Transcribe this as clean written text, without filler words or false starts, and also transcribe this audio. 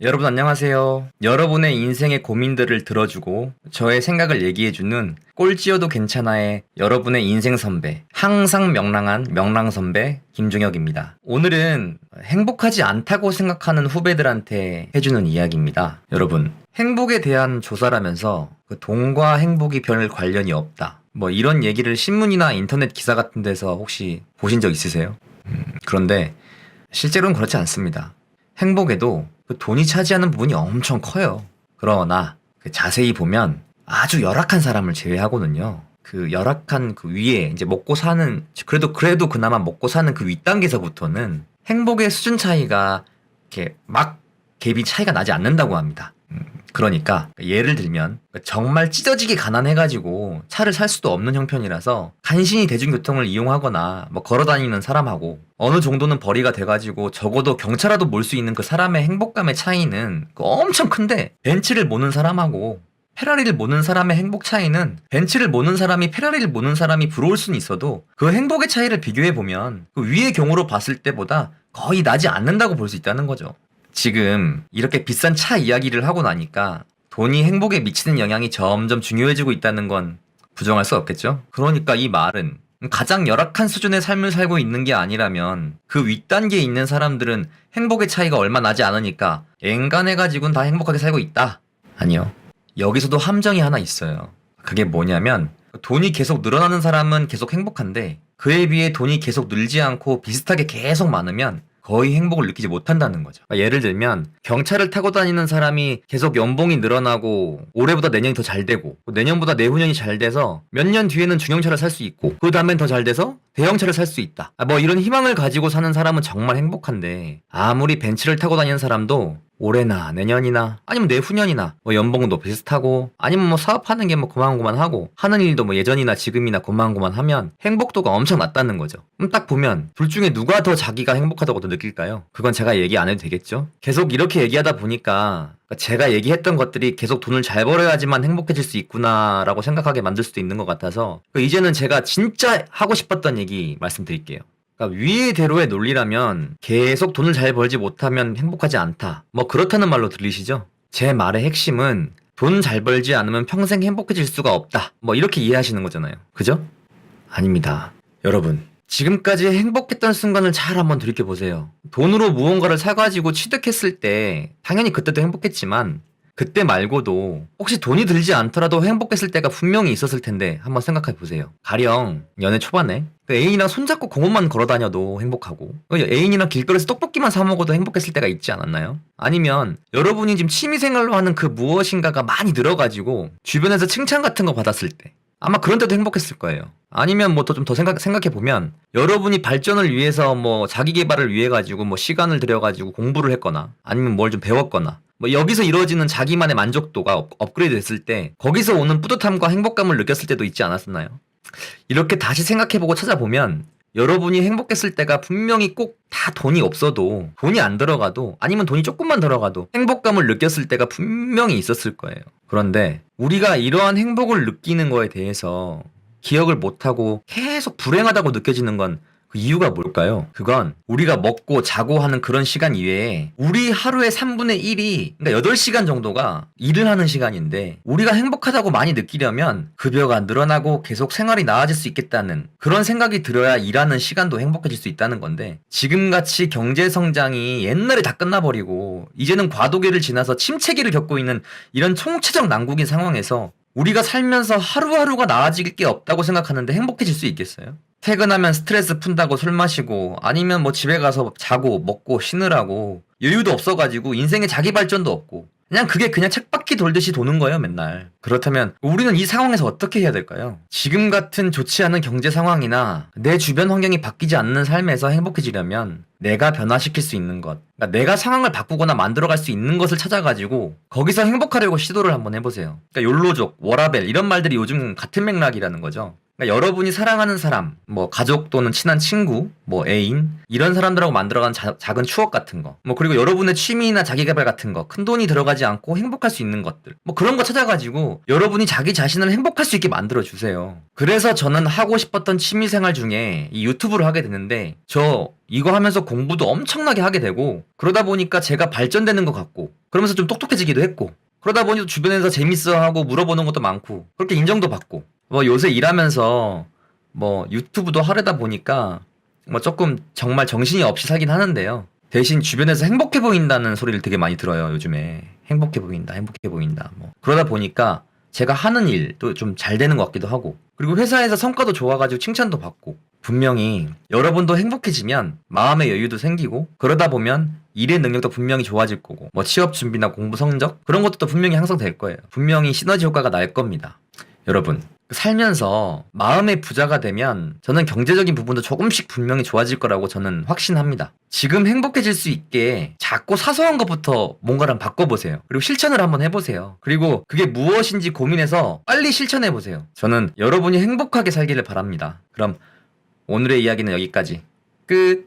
여러분 안녕하세요. 여러분의 인생의 고민들을 들어주고 저의 생각을 얘기해주는 꼴찌여도 괜찮아의 여러분의 인생 선배, 항상 명랑한 명랑 선배 김종혁입니다. 오늘은 행복하지 않다고 생각하는 후배들한테 해주는 이야기입니다. 여러분, 행복에 대한 조사라면서 그 돈과 행복이 별 관련이 없다. 뭐 이런 얘기를 신문이나 인터넷 기사 같은 데서 혹시 보신 적 있으세요? 그런데 실제로는 그렇지 않습니다. 행복에도 그 돈이 차지하는 부분이 엄청 커요. 그러나 그 자세히 보면 아주 열악한 사람을 제외하고는요. 그 열악한 그 위에 이제 먹고 사는 그래도 그나마 먹고 사는 그 윗단계에서부터는 행복의 수준 차이가 이렇게 막 갭이 차이가 나지 않는다고 합니다. 그러니까 예를 들면 정말 찢어지게 가난해가지고 차를 살 수도 없는 형편이라서 간신히 대중교통을 이용하거나 뭐 걸어다니는 사람하고 어느 정도는 벌이가 돼가지고 적어도 경차라도 몰 수 있는 그 사람의 행복감의 차이는 엄청 큰데, 벤츠를 모는 사람하고 페라리를 모는 사람의 행복 차이는 벤츠를 모는 사람이 페라리를 모는 사람이 부러울 수는 있어도 그 행복의 차이를 비교해보면 그 위의 경우로 봤을 때보다 거의 나지 않는다고 볼 수 있다는 거죠. 지금 이렇게 비싼 차 이야기를 하고 나니까 돈이 행복에 미치는 영향이 점점 중요해지고 있다는 건 부정할 수 없겠죠? 그러니까 이 말은 가장 열악한 수준의 삶을 살고 있는 게 아니라면 그 윗단계에 있는 사람들은 행복의 차이가 얼마 나지 않으니까 앵간해가지고는 다 행복하게 살고 있다. 아니요. 여기서도 함정이 하나 있어요. 그게 뭐냐면 돈이 계속 늘어나는 사람은 계속 행복한데 그에 비해 돈이 계속 늘지 않고 비슷하게 계속 많으면 거의 행복을 느끼지 못한다는 거죠. 그러니까 예를 들면 경차를 타고 다니는 사람이 계속 연봉이 늘어나고 올해보다 내년이 더 잘 되고 내년보다 내후년이 잘 돼서 몇 년 뒤에는 중형차를 살 수 있고 그 다음엔 더 잘 돼서 대형차를 살 수 있다. 뭐 이런 희망을 가지고 사는 사람은 정말 행복한데, 아무리 벤츠를 타고 다니는 사람도 올해나 내년이나 아니면 내후년이나 뭐 연봉도 비슷하고 아니면 뭐 사업하는 게 뭐 고만고만하고 하는 일도 뭐 예전이나 지금이나 고만고만하면 행복도가 엄청 낮다는 거죠. 그럼 딱 보면 둘 중에 누가 더 자기가 행복하다고 더 느낄까요? 그건 제가 얘기 안 해도 되겠죠? 계속 이렇게 얘기하다 보니까 제가 얘기했던 것들이 계속 돈을 잘 벌어야지만 행복해질 수 있구나라고 생각하게 만들 수도 있는 것 같아서 이제는 제가 진짜 하고 싶었던 얘기 말씀드릴게요. 그러니까 위의대로의 논리라면 계속 돈을 잘 벌지 못하면 행복하지 않다. 뭐 그렇다는 말로 들리시죠? 제 말의 핵심은 돈 잘 벌지 않으면 평생 행복해질 수가 없다. 뭐 이렇게 이해하시는 거잖아요. 그죠? 아닙니다. 여러분, 지금까지 행복했던 순간을 잘 한번 돌이켜보세요. 돈으로 무언가를 사가지고 취득했을 때 당연히 그때도 행복했지만 그때 말고도 혹시 돈이 들지 않더라도 행복했을 때가 분명히 있었을 텐데 한번 생각해 보세요. 가령 연애 초반에 애인이랑 손잡고 공원만 걸어 다녀도 행복하고 애인이랑 길거리에서 떡볶이만 사 먹어도 행복했을 때가 있지 않았나요? 아니면 여러분이 지금 취미생활로 하는 그 무엇인가가 많이 늘어가지고 주변에서 칭찬 같은 거 받았을 때 아마 그런 때도 행복했을 거예요. 아니면 뭐 좀 더 생각해 보면 여러분이 발전을 위해서 뭐 자기 개발을 위해 가지고 뭐 시간을 들여 가지고 공부를 했거나 아니면 뭘 좀 배웠거나 뭐 여기서 이루어지는 자기만의 만족도가 업그레이드 됐을 때 거기서 오는 뿌듯함과 행복감을 느꼈을 때도 있지 않았었나요? 이렇게 다시 생각해보고 찾아보면 여러분이 행복했을 때가 분명히 꼭 다 돈이 없어도, 돈이 안 들어가도, 아니면 돈이 조금만 들어가도 행복감을 느꼈을 때가 분명히 있었을 거예요. 그런데 우리가 이러한 행복을 느끼는 거에 대해서 기억을 못하고 계속 불행하다고 느껴지는 건 그 이유가 뭘까요? 그건 우리가 먹고 자고 하는 그런 시간 이외에 우리 하루의 3분의 1이, 그러니까 8시간 정도가 일을 하는 시간인데 우리가 행복하다고 많이 느끼려면 급여가 늘어나고 계속 생활이 나아질 수 있겠다는 그런 생각이 들어야 일하는 시간도 행복해질 수 있다는 건데, 지금같이 경제 성장이 옛날에 다 끝나버리고 이제는 과도기를 지나서 침체기를 겪고 있는 이런 총체적 난국인 상황에서 우리가 살면서 하루하루가 나아질 게 없다고 생각하는데 행복해질 수 있겠어요? 퇴근하면 스트레스 푼다고 술 마시고 아니면 뭐 집에 가서 자고 먹고 쉬느라고 여유도 없어가지고 인생에 자기 발전도 없고 그냥 쳇바퀴 돌듯이 도는 거예요, 맨날. 그렇다면 우리는 이 상황에서 어떻게 해야 될까요? 지금 같은 좋지 않은 경제 상황이나 내 주변 환경이 바뀌지 않는 삶에서 행복해지려면 내가 변화시킬 수 있는 것, 그러니까 내가 상황을 바꾸거나 만들어갈 수 있는 것을 찾아가지고 거기서 행복하려고 시도를 한번 해보세요. 그러니까 욜로족, 워라벨 이런 말들이 요즘 같은 맥락이라는 거죠. 그러니까 여러분이 사랑하는 사람, 뭐 가족 또는 친한 친구, 뭐 애인 이런 사람들하고 만들어간 작은 추억 같은 거, 뭐 그리고 여러분의 취미나 자기계발 같은 거, 큰 돈이 들어가지 않고 행복할 수 있는 것들, 뭐 그런 거 찾아가지고 여러분이 자기 자신을 행복할 수 있게 만들어 주세요. 그래서 저는 하고 싶었던 취미생활 중에 이 유튜브를 하게 됐는데 저 이거 하면서 공부도 엄청나게 하게 되고 그러다 보니까 제가 발전되는 것 같고 그러면서 좀 똑똑해지기도 했고 그러다 보니 주변에서 재밌어하고 물어보는 것도 많고 그렇게 인정도 받고 뭐 요새 일하면서 뭐 유튜브도 하려다 보니까 뭐 조금 정말 정신이 없이 살긴 하는데요. 대신 주변에서 행복해 보인다는 소리를 되게 많이 들어요, 요즘에. 행복해 보인다, 행복해 보인다. 뭐. 그러다 보니까 제가 하는 일도 좀 잘 되는 것 같기도 하고. 그리고 회사에서 성과도 좋아가지고 칭찬도 받고. 분명히 여러분도 행복해지면 마음의 여유도 생기고 그러다 보면 일의 능력도 분명히 좋아질 거고 뭐 취업 준비나 공부 성적 그런 것도 분명히 향상될 거예요. 분명히 시너지 효과가 날 겁니다. 여러분 살면서 마음의 부자가 되면 저는 경제적인 부분도 조금씩 분명히 좋아질 거라고 저는 확신합니다. 지금 행복해질 수 있게 작고 사소한 것부터 뭔가랑 바꿔보세요. 그리고 실천을 한번 해보세요. 그리고 그게 무엇인지 고민해서 빨리 실천해보세요. 저는 여러분이 행복하게 살기를 바랍니다. 그럼 오늘의 이야기는 여기까지. 끝.